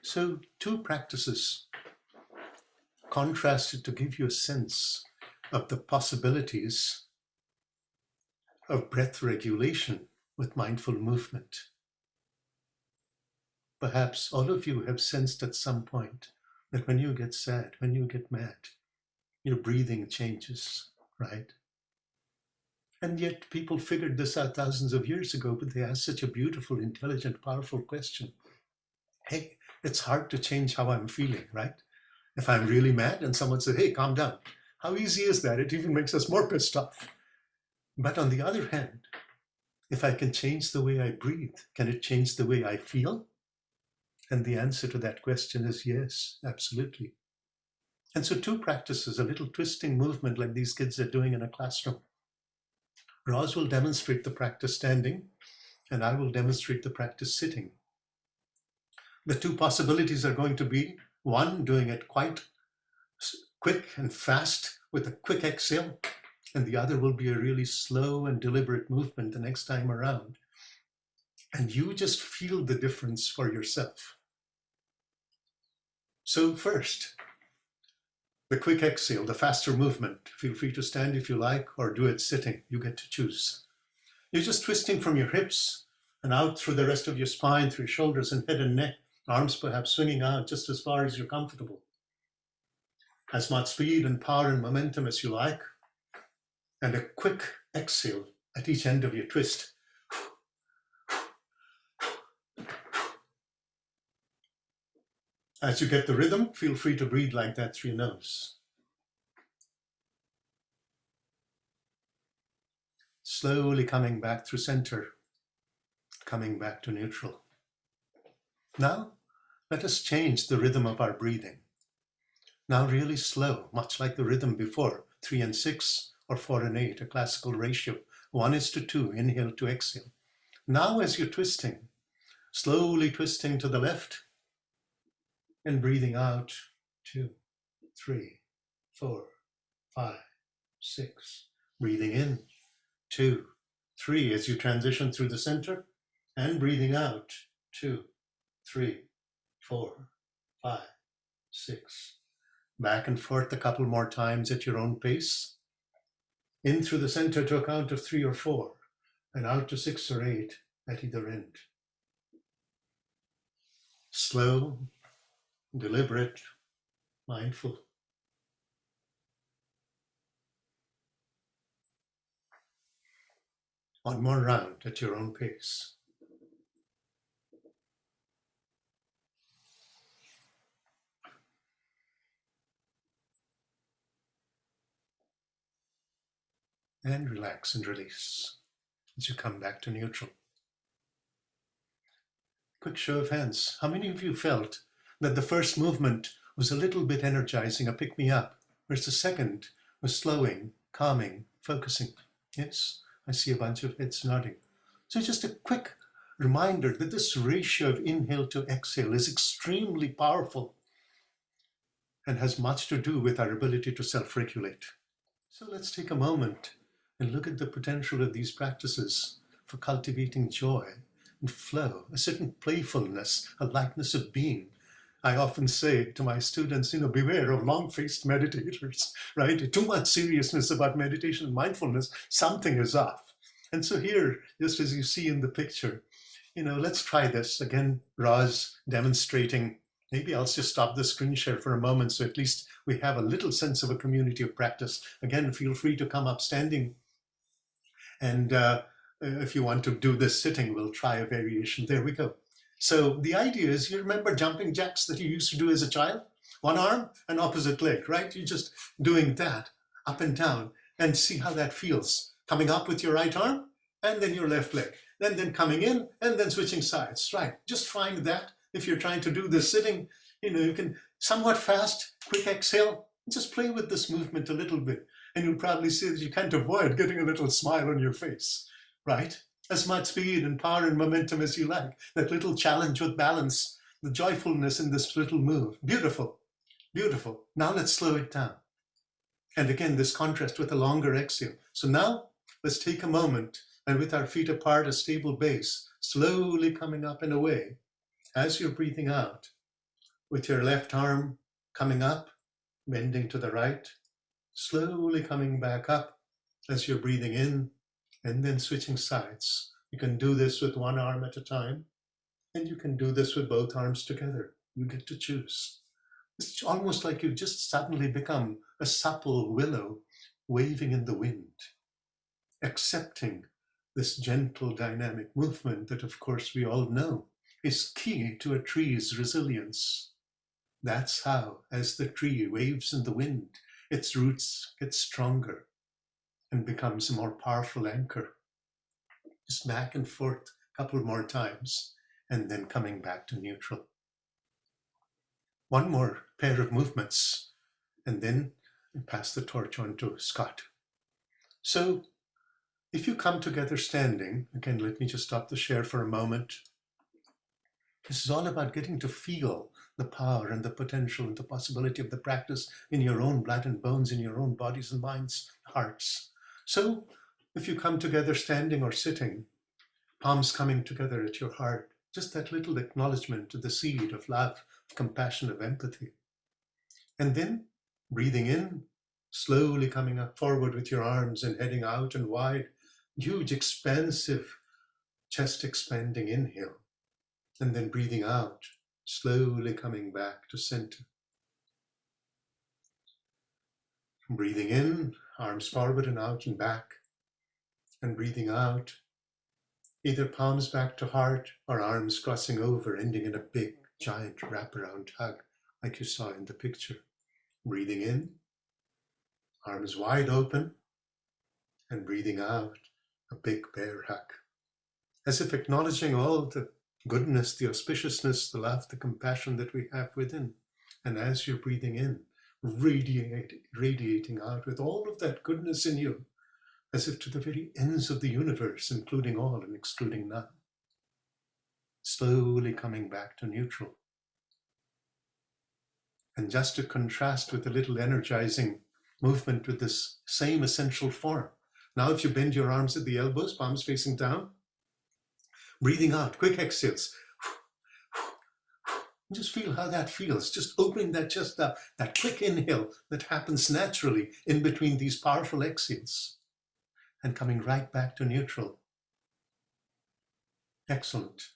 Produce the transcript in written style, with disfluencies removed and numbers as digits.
So two practices contrasted to give you a sense of the possibilities of breath regulation with mindful movement. Perhaps all of you have sensed at some point that when you get sad, when you get mad, your breathing changes, right? And yet people figured this out thousands of years ago, but they asked such a beautiful, intelligent, powerful question. Hey, it's hard to change how I'm feeling, right? If I'm really mad and someone says, hey, calm down. How easy is that? It even makes us more pissed off. But on the other hand, if I can change the way I breathe, can it change the way I feel? And the answer to that question is yes, absolutely. And so two practices, a little twisting movement like these kids are doing in a classroom. Roz will demonstrate the practice standing, and I will demonstrate the practice sitting. The two possibilities are going to be, one, doing it quite quick and fast with a quick exhale, and the other will be a really slow and deliberate movement the next time around. And you just feel the difference for yourself. So first, the quick exhale, the faster movement. Feel free to stand if you like, or do it sitting. You get to choose. You're just twisting from your hips and out through the rest of your spine, through your shoulders and head and neck, arms perhaps swinging out just as far as you're comfortable. As much speed and power and momentum as you like. And a quick exhale at each end of your twist. As you get the rhythm, feel free to breathe like that through your nose. Slowly coming back through center, coming back to neutral. Now, let us change the rhythm of our breathing. Now really slow, much like the rhythm before, 3 and 6 or 4 and 8, a classical ratio, 1:2, inhale to exhale. Now as you're twisting, slowly twisting to the left, and breathing out, 2, 3, 4, 5, 6. Breathing in, 2, 3, as you transition through the center, and breathing out, 2, 3, 4, 5, 6. Back and forth a couple more times at your own pace. In through the center to a count of 3 or 4, and out to 6 or 8 at either end. Slow, deliberate, mindful. One more round at your own pace. And relax and release as you come back to neutral. Quick show of hands. How many of you felt that the first movement was a little bit energizing, a pick-me-up, whereas the second was slowing, calming, focusing? Yes, I see a bunch of heads nodding. So just a quick reminder that this ratio of inhale to exhale is extremely powerful and has much to do with our ability to self-regulate. So let's take a moment and look at the potential of these practices for cultivating joy and flow, a certain playfulness, a lightness of being. I often say to my students, beware of long-faced meditators, right? Too much seriousness about meditation and mindfulness, something is off. And so here, just as you see in the picture, let's try this. Again, Roz demonstrating. Maybe I'll just stop the screen share for a moment so at least we have a little sense of a community of practice. Again, feel free to come up standing. And if you want to do this sitting, we'll try a variation. There we go. So the idea is, you remember jumping jacks that you used to do as a child? One arm and opposite leg, right? You're just doing that up and down and see how that feels. Coming up with your right arm and then your left leg. Then coming in and then switching sides, right? Just find that if you're trying to do this sitting, you can somewhat fast, quick exhale, just play with this movement a little bit. And you'll probably see that you can't avoid getting a little smile on your face, right? As much speed and power and momentum as you like. That little challenge with balance, the joyfulness in this little move. Beautiful, beautiful. Now let's slow it down. And again, this contrast with a longer exhale. So now let's take a moment and with our feet apart, a stable base, slowly coming up and away. As you're breathing out, with your left arm coming up, bending to the right, slowly coming back up as you're breathing in, and then switching sides. You can do this with one arm at a time, and you can do this with both arms together. You get to choose. It's almost like you've just suddenly become a supple willow waving in the wind, accepting this gentle dynamic movement that, of course, we all know is key to a tree's resilience. That's how, as the tree waves in the wind, its roots get stronger and becomes a more powerful anchor. Just back and forth a couple more times, and then coming back to neutral. One more pair of movements, and then I pass the torch on to Scott. So, if you come together standing, again, let me just stop the share for a moment. This is all about getting to feel the power and the potential and the possibility of the practice in your own blood and bones, in your own bodies and minds, hearts. So, if you come together standing or sitting, palms coming together at your heart, just that little acknowledgement to the seed of love, of compassion, of empathy. And then breathing in, slowly coming up forward with your arms and heading out and wide, huge, expansive, chest expanding inhale. And then breathing out, slowly coming back to center. Breathing in, arms forward and out and back. And breathing out, either palms back to heart or arms crossing over, ending in a big, giant wraparound hug, like you saw in the picture. Breathing in, arms wide open, and breathing out, a big bear hug. As if acknowledging all the goodness, the auspiciousness, the love, the compassion that we have within. And as you're breathing in, radiating out with all of that goodness in you, as if to the very ends of the universe, including all and excluding none. Slowly coming back to neutral. And just to contrast with a little energizing movement with this same essential form. Now if you bend your arms at the elbows, palms facing down, breathing out, quick exhales. Just feel how that feels, just opening that chest up, that quick inhale that happens naturally in between these powerful exhales. And coming right back to neutral. Excellent.